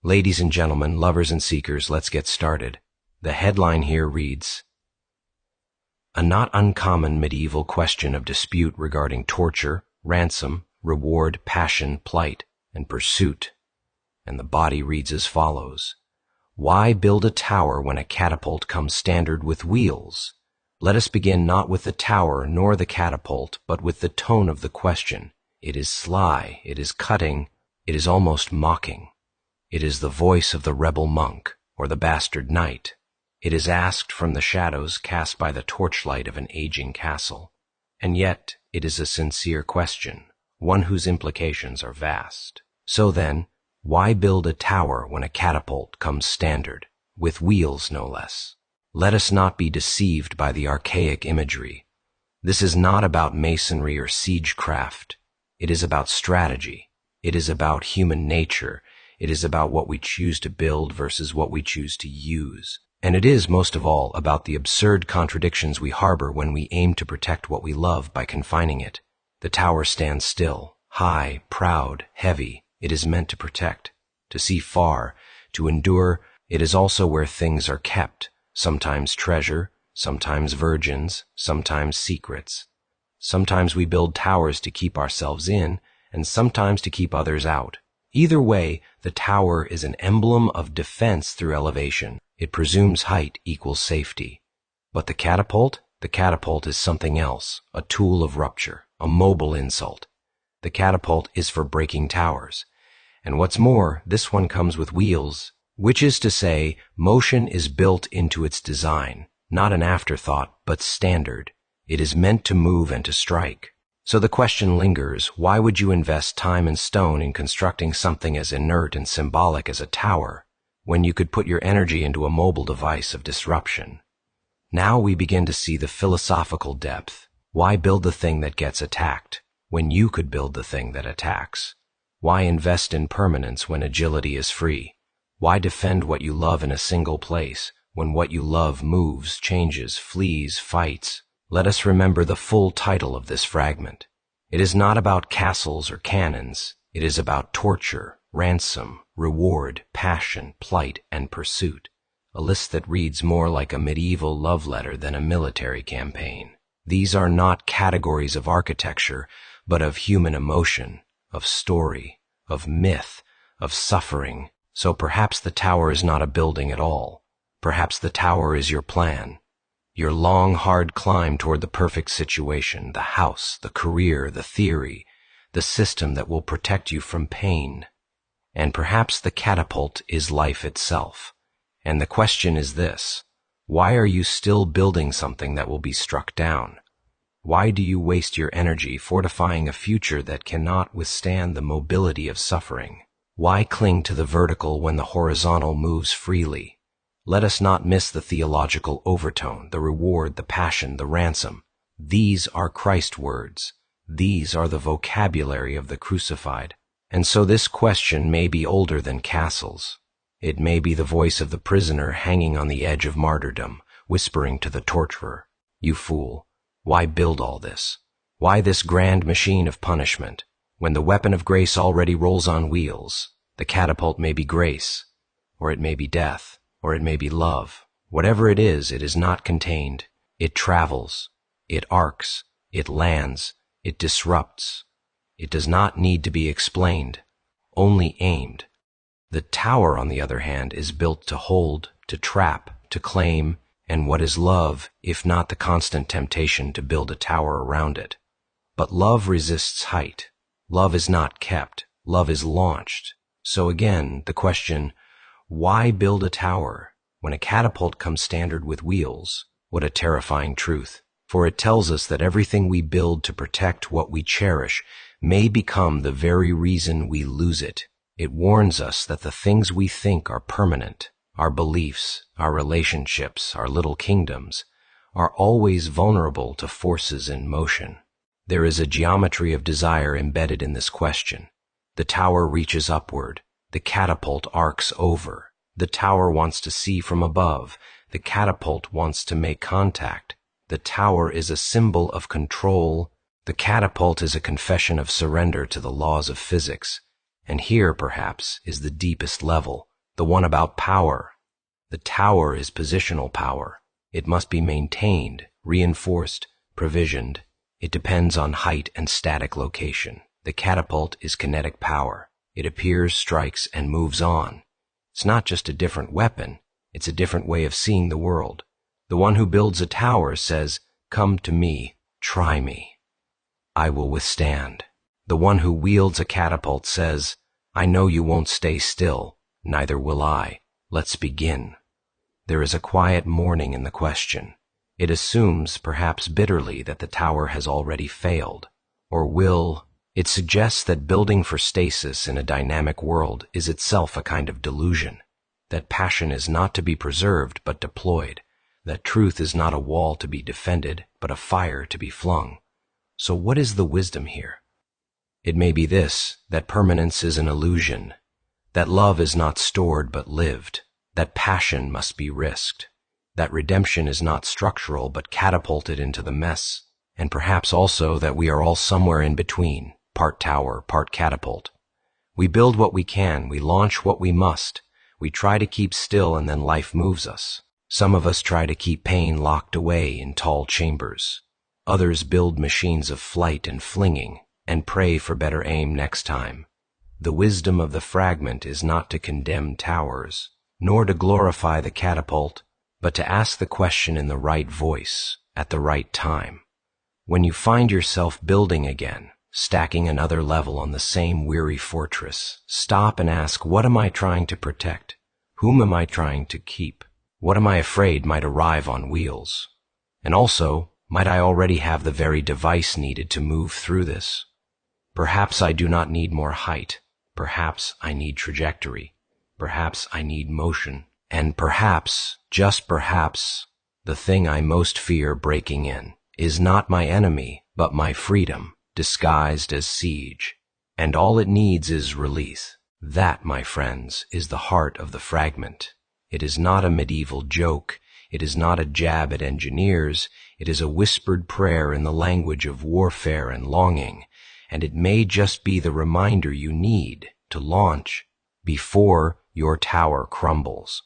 Ladies and gentlemen, lovers and seekers, let's get started. The headline here reads, "A not uncommon medieval question of dispute regarding torture, ransom, reward, passion, plight, and pursuit." And the body reads as follows: "Why build a tower when a catapult comes standard with wheels?" Let us begin not with the tower nor the catapult, but with the tone of the question. It is sly, it is cutting, it is almost mocking. It is the voice of the rebel monk or the bastard knight. It is asked from the shadows cast by the torchlight of an aging castle. And yet it is a sincere question, one whose implications are vast. So then, why build a tower when a catapult comes standard, with wheels no less? Let us not be deceived by the archaic imagery. This is not about masonry or siegecraft. It is about strategy. It is about human nature. It is about what we choose to build versus what we choose to use. And it is, most of all, about the absurd contradictions we harbor when we aim to protect what we love by confining it. The tower stands still, high, proud, heavy. It is meant to protect, to see far, to endure. It is also where things are kept, sometimes treasure, sometimes virgins, sometimes secrets. Sometimes we build towers to keep ourselves in, and sometimes to keep others out. Either way, the tower is an emblem of defense through elevation. It presumes height equals safety. But the catapult is something else, a tool of rupture, a mobile insult. The catapult is for breaking towers. And what's more, this one comes with wheels, which is to say, motion is built into its design, not an afterthought, but standard. It is meant to move and to strike. So the question lingers, why would you invest time and stone in constructing something as inert and symbolic as a tower, when you could put your energy into a mobile device of disruption? Now we begin to see the philosophical depth. Why build the thing that gets attacked, when you could build the thing that attacks? Why invest in permanence when agility is free? Why defend what you love in a single place, when what you love moves, changes, flees, fights? Let us remember the full title of this fragment. It is not about castles or cannons. It is about torture, ransom, reward, passion, plight, and pursuit. A list that reads more like a medieval love letter than a military campaign. These are not categories of architecture, but of human emotion, of story, of myth, of suffering. So perhaps the tower is not a building at all. Perhaps the tower is your plan. Your long, hard climb toward the perfect situation, the house, the career, the theory, the system that will protect you from pain. And perhaps the catapult is life itself. And the question is this: why are you still building something that will be struck down? Why do you waste your energy fortifying a future that cannot withstand the mobility of suffering? Why cling to the vertical when the horizontal moves freely? Let us not miss the theological overtone, the reward, the passion, the ransom. These are Christ words. These are the vocabulary of the crucified. And so this question may be older than castles. It may be the voice of the prisoner hanging on the edge of martyrdom, whispering to the torturer, "You fool, why build all this? Why this grand machine of punishment, when the weapon of grace already rolls on wheels? The catapult may be grace, or it may be death, or it may be love. Whatever it is not contained. It travels, it arcs, it lands, it disrupts. It does not need to be explained, only aimed. The tower, on the other hand, is built to hold, to trap, to claim, and what is love, if not the constant temptation to build a tower around it? But love resists height. Love is not kept, love is launched. So again, the question, why build a tower when a catapult comes standard with wheels? What a terrifying truth, for it tells us that everything we build to protect what we cherish may become the very reason we lose it. It warns us that the things we think are permanent, our beliefs, our relationships, our little kingdoms, are always vulnerable to forces in motion. There is a geometry of desire embedded in this question. The tower reaches upward. The catapult arcs over. The tower wants to see from above. The catapult wants to make contact. The tower is a symbol of control. The catapult is a confession of surrender to the laws of physics. And here, perhaps, is the deepest level. The one about power. The tower is positional power. It must be maintained, reinforced, provisioned. It depends on height and static location. The catapult is kinetic power. It appears, strikes, and moves on. It's not just a different weapon, it's a different way of seeing the world. The one who builds a tower says, "Come to me, try me. I will withstand." The one who wields a catapult says, "I know you won't stay still, neither will I. Let's begin." There is a quiet mourning in the question. It assumes, perhaps bitterly, that the tower has already failed, or will. It suggests that building for stasis in a dynamic world is itself a kind of delusion, that passion is not to be preserved but deployed, that truth is not a wall to be defended but a fire to be flung. So what is the wisdom here? It may be this, that permanence is an illusion, that love is not stored but lived, that passion must be risked, that redemption is not structural but catapulted into the mess, and perhaps also that we are all somewhere in between, part tower, part catapult. We build what we can, we launch what we must, we try to keep still and then life moves us. Some of us try to keep pain locked away in tall chambers. Others build machines of flight and flinging, and pray for better aim next time. The wisdom of the fragment is not to condemn towers, nor to glorify the catapult, but to ask the question in the right voice, at the right time. When you find yourself building again, stacking another level on the same weary fortress, stop and ask, what am I trying to protect? Whom am I trying to keep? What am I afraid might arrive on wheels? And also, might I already have the very device needed to move through this? Perhaps I do not need more height. Perhaps I need trajectory. Perhaps I need motion. And perhaps, just perhaps, the thing I most fear breaking in is not my enemy, but my freedom, disguised as siege. And all it needs is release. That, my friends, is the heart of the fragment. It is not a medieval joke. It is not a jab at engineers. It is a whispered prayer in the language of warfare and longing. And it may just be the reminder you need to launch before your tower crumbles.